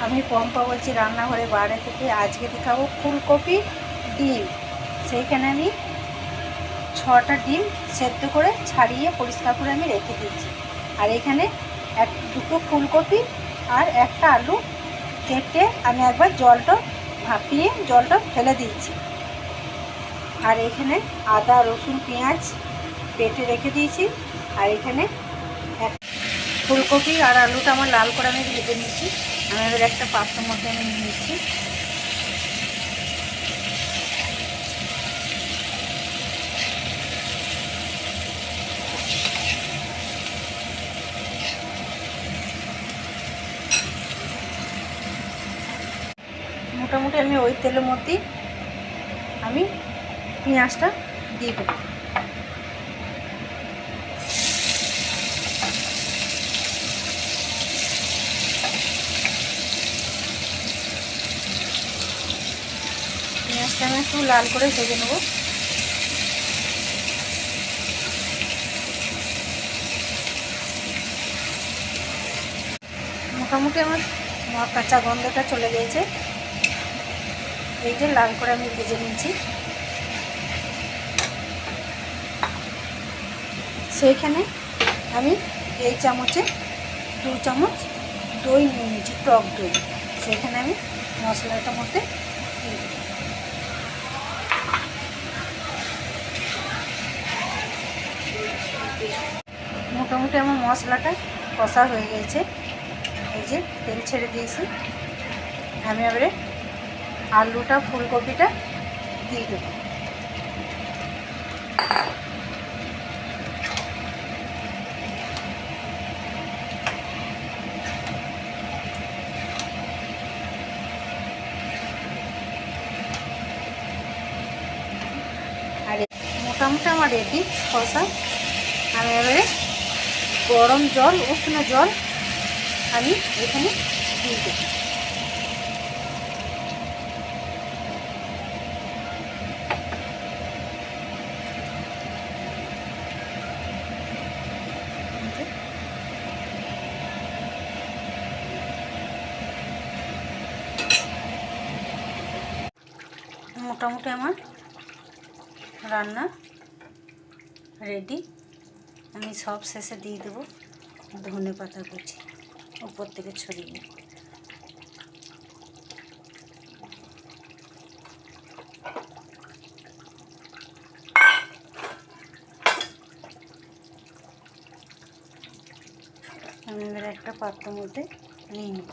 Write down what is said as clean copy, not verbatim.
আমি পম্পা বলছি রান্নাঘরে বাইরে থেকে। আজকে দেখাবো ফুলকপি ডিম। সেইখানে আমি 6টা ডিম সেদ্ধ করে ছাড়িয়ে পরিষ্কার করে আমি রেখে দিয়েছি। আর এখানে দুটো ফুলকপি আর একটা আলু কেটে আমি একবার জলটা ভাপিয়ে জলটা ফেলে দিয়েছি। আর এখানে আদা রসুন পেঁয়াজ বেটে রেখে দিয়েছি। আর এখানে ফুলকপি আর আলুটা আমার লাল করে আমি ভেজে নিয়েছি। আমি এবার একটা পাত্রের মধ্যে আমি নিয়েছি। মোটামুটি আমি ওই তেলের মধ্যেই আমি পেঁয়াজটা দিয়ে দেবো। পেঁয়াজটা আমি একটু লাল করে ভেজে নেব। মোটামুটি আমার কাঁচা গন্ধটা চলে গিয়েছে। এই যে লাল করে আমি ভেজে নিয়েছি। সেইখানে আমি এই চামচে 2 চামচ দই নিয়ে নিয়েছি, টক দই। সেইখানে আমি মশলাটার মধ্যে দিয়ে দেব। মোটামুটি আমার মশলাটা কষা হয়ে গেছে। এই যে তেল ছেড়ে দিয়েছি। আমি এবারে আলুটা ফুলকপিটা দিয়ে দেব। আর মোটামুটি আমার রেডি কষা। আমি এবারে গরম জল উষ্ণ জল আমি এখানে দিয়ে দেব। মোটামুটি আমার রান্না রেডি। আমি সব শেষে দিয়ে দেবো ধনেপাতা কুচি উপর থেকে ছড়িয়ে। আমি এবার একটা পাত্রের মধ্যে নিয়ে নেব।